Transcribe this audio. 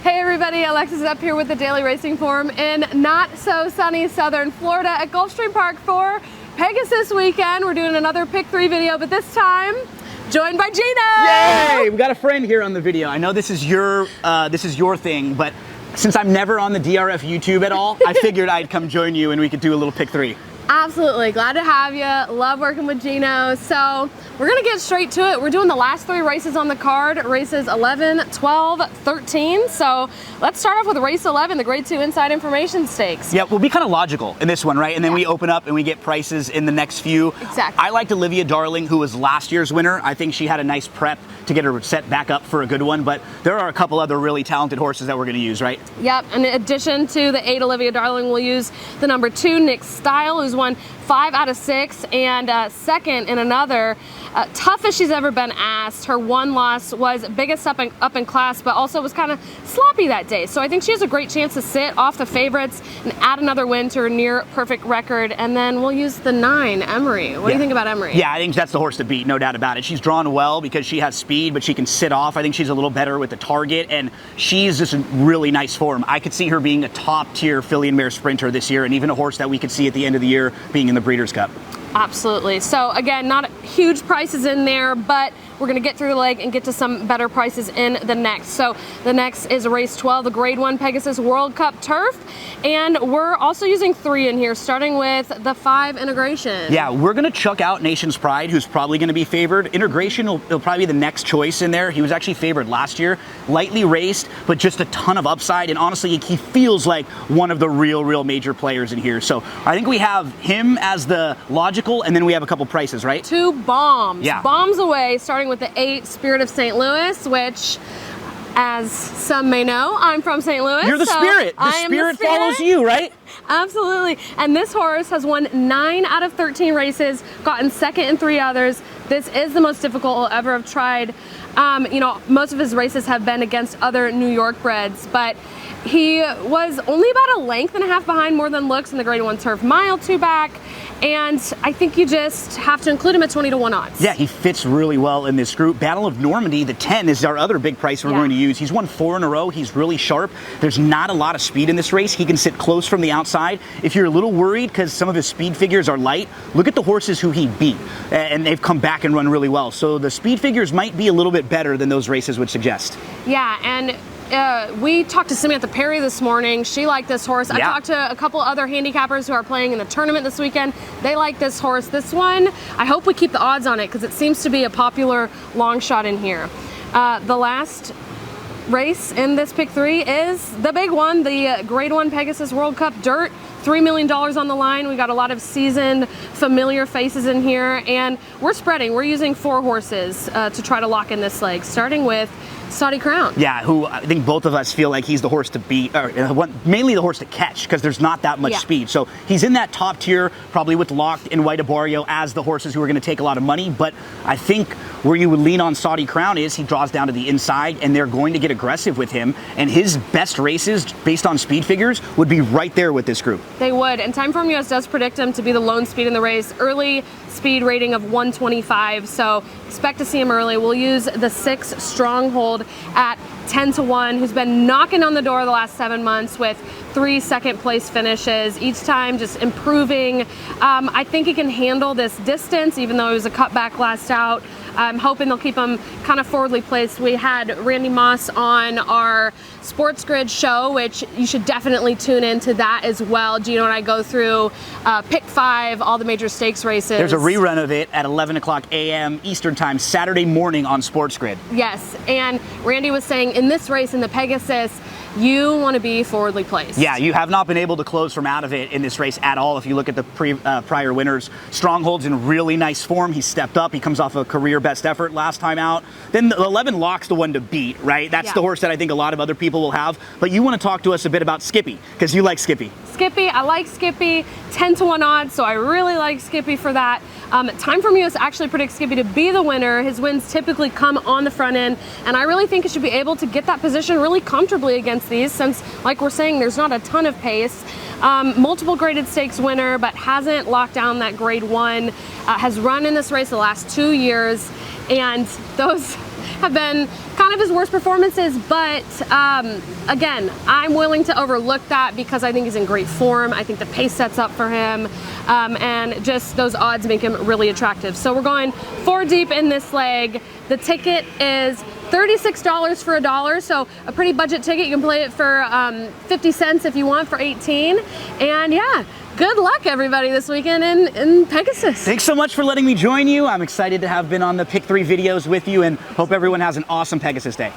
Hey everybody, Alexis up here with the Daily Racing Forum in not so sunny southern Florida at Gulfstream Park for Pegasus weekend. We're doing another pick 3 video, but this time joined by Gino. Yay! We got a friend here on the video. I know this is your thing, but since I'm never on the DRF YouTube at all, I figured I'd come join you and we could do a little pick 3. Absolutely, glad to have you. Love working with Gino. So we're gonna get straight to it. We're doing the last 3 races on the card, races 11, 12, 13. So let's start off with race 11, the Grade 2 Inside Information Stakes. Yeah, we'll be kind of logical in this one, right? And then we open up and we get prices in the next few. Exactly. I liked Olivia Darling, who was last year's winner. I think she had a nice prep to get her set back up for a good one, but there are a couple other really talented horses that we're gonna use, right? Yep, in addition to the 8 Olivia Darling, we'll use the number 2 Nick Style, who's won 5 out of 6 and second in another. Tough as she's ever been asked. Her one loss was biggest up in class, but also was kind of sloppy that day. So I think she has a great chance to sit off the favorites and add another win to her near perfect record. And then we'll use the 9, Emery. What do you think about Emery? Yeah, I think that's the horse to beat, no doubt about it. She's drawn well because she has speed, but she can sit off. I think she's a little better with the target, and she's just in really nice form. I could see her being a top-tier filly and mare sprinter this year, and even a horse that we could see at the end of the year being in the Breeders' Cup. Absolutely. So again, not huge prices in there, but we're going to get through the leg and get to some better prices in the next. So the next is race 12, the Grade 1 Pegasus World Cup Turf. And we're also using 3 in here, starting with the 5 Integration. Yeah, we're going to chuck out Nation's Pride, who's probably going to be favored. Integration will probably be the next choice in there. He was actually favored last year. Lightly raced, but just a ton of upside. And honestly, he feels like one of the real major players in here. So I think we have him as the logical, and then we have a couple prices, right? 2 bombs. Yeah. Bombs away, starting with the 8 Spirit of St. Louis, which, as some may know, I'm from St. Louis. You're the so Spirit. The Spirit follows you, right? Absolutely. And this horse has won 9 out of 13 races, gotten second in 3 others. This is the most difficult he'll ever have tried. You know, most of his races have been against other New York breds, but he was only about a length and a half behind More Than Looks in the Grade 1 Turf Mile 2 back. And I think you just have to include him at 20-1 odds. Yeah, he fits really well in this group. Battle of Normandy, the 10, is our other big price we're going to use. He's won 4 in a row. He's really sharp. There's not a lot of speed in this race. He can sit close from the outside. If you're a little worried because some of his speed figures are light, look at the horses who he beat. And they've come back and run really well. So the speed figures might be a little bit better than those races would suggest. Yeah, and we talked to Samantha Perry this morning. She liked this horse. I talked to a couple other handicappers who are playing in the tournament this weekend. They like this horse. This one, I hope we keep the odds on it because it seems to be a popular long shot in here. The last race in this pick 3 is the big one, the Grade 1 Pegasus World Cup Dirt. $3 million on the line. We got a lot of seasoned, familiar faces in here, and we're spreading. We're using 4 horses to try to lock in this leg, starting with Saudi Crown. Yeah, who I think both of us feel like he's the horse to beat, or mainly the horse to catch, because there's not that much speed. So he's in that top tier, probably with Locked and White Abario as the horses who are going to take a lot of money. But I think where you would lean on Saudi Crown is he draws down to the inside, and they're going to get aggressive with him. And his best races, based on speed figures, would be right there with this group. They would, and Timeform US does predict him to be the lone speed in the race. Early speed rating of 125, so expect to see him early. We'll use the 6 Stronghold at 10-1, who's been knocking on the door the last 7 months with 3 second-place finishes, each time just improving. I think he can handle this distance, even though it was a cutback last out. I'm hoping they'll keep him kind of forwardly placed. We had Randy Moss on our Sports Grid show, which you should definitely tune into that as well. Gino and I go through pick 5, all the major stakes races. There's a rerun of it at 11 o'clock a.m. Eastern Time, Saturday morning on Sports Grid. Yes, and Randy was saying in this race, in the Pegasus, you want to be forwardly placed. Yeah, you have not been able to close from out of it in this race at all. If you look at the prior winners, Stronghold's in really nice form. He stepped up. He comes off a career best effort last time out. Then the 11 Lock's the one to beat, right? That's the horse that I think a lot of other people will have. But you want to talk to us a bit about Skippy, because you like Skippy. Skippy, I like Skippy, 10-1 odds, so I really like Skippy for that. Timeform US actually predicts Skippy to be the winner. His wins typically come on the front end, and I really think he should be able to get that position really comfortably against these, since, like we're saying, there's not a ton of pace. Multiple graded stakes winner, but hasn't locked down that Grade 1, has run in this race the last 2 years, and those have been kind of his worst performances, but again, I'm willing to overlook that because I think he's in great form. I think the pace sets up for him, and just those odds make him really attractive. So we're going 4 deep in this leg. The ticket is $36 for $1, so a pretty budget ticket. You can play it for 50 cents if you want for 18. And yeah, good luck everybody this weekend in Pegasus. Thanks so much for letting me join you. I'm excited to have been on the Pick 3 videos with you and hope everyone has an awesome Pegasus day.